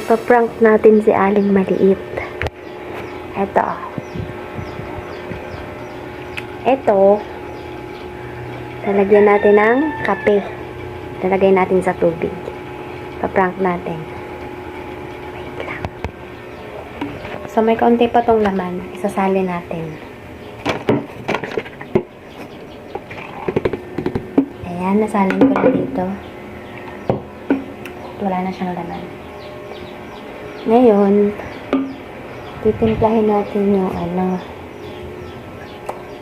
Ipaprank natin si Aling Maliit. Ito. Lalagyan natin ng kape. Lalagay natin sa tubig. Ipaprank natin. Wait lang. So, may kaunti pa tong laman. Isasali natin. Ayan, nasalin ko na dito. Wala na siyang laman. Ngayon, titimplahin natin yung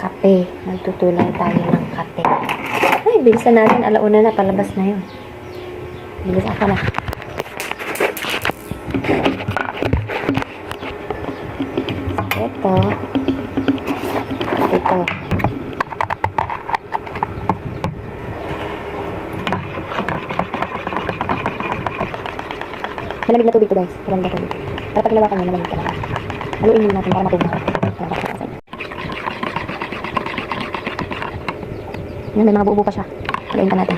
kape. Magtutulang tayo ng kape. Ay, bilisan natin. Alauna na, palabas na yun. Bilis ako na. Ito. Malamig na tubig to, guys. Malamig na tubig. Para pag nawakan nyo, malamig ka lang. Haluin nyo natin para matunaw. Yan, may mga buo-buo pa siya. Haluin pa natin.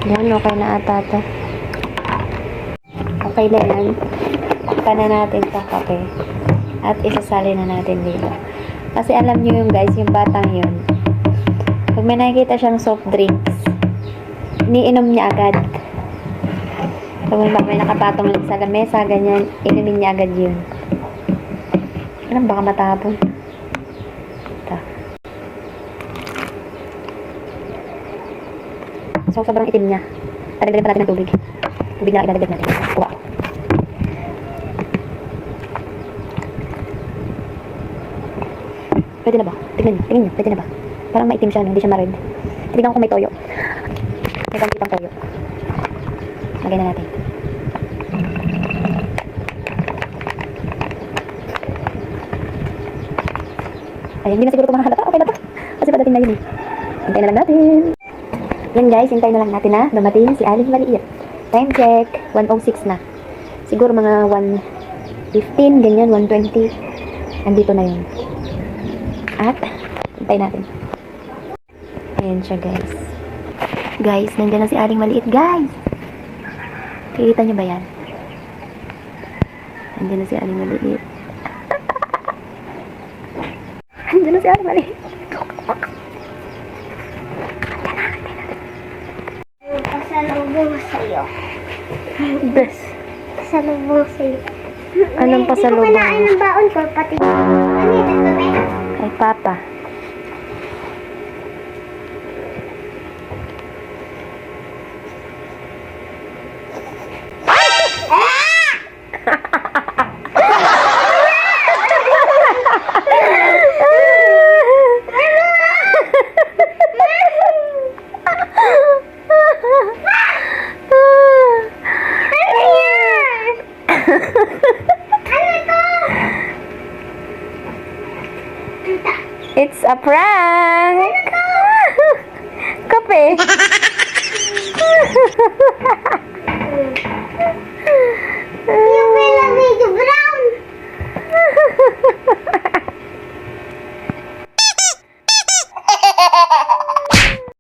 Yan, okay na ata ito. Okay na yan. Takpan na natin sa kape. At isasali na natin dito. Kasi alam nyo yung guys, yung batang yun. Pag may nakikita siyang soft drinks, iniinom niya agad. Pag may nakapatong lang sa lamesa, ganyan, inumin niya agad yun. Alam, baka matapon. Ito. So, sobrang itim niya. Dadagdagan pa natin ng tubig. Tubig na idadagdag natin. Kuha. Pwede na ba? Tingnan niyo. Pwede na ba? Parang maitim siya, no? Hindi siya ma-red. Tignan ko kung may toyo. May konti pang toyo. Lagay na natin. Ay, hindi na siguro ito mahalata. Okay na to. Kasi padating na yun eh. Hintayin na lang natin. Yan guys, hintayin na lang natin na dumating si Aling Maliit. Time check. 1:06 na. Siguro mga 1:15, ganyan, 1:20. Andito na yun. At, hintayin natin. Ayan siya guys. Guys, nandiyan na si Aling Maliit guys. Kikita niyo ba yan? Nandiyan na si Aling Maliit. Nandiyan na si Aling Maliit. Pasalubong sa'yo. Bes. Pasalubong sa'yo. Anong pasalubong? Hindi ko kinain ng baon ko, pati. Ano ito kami? Kay Papa. It's a prank! Kape!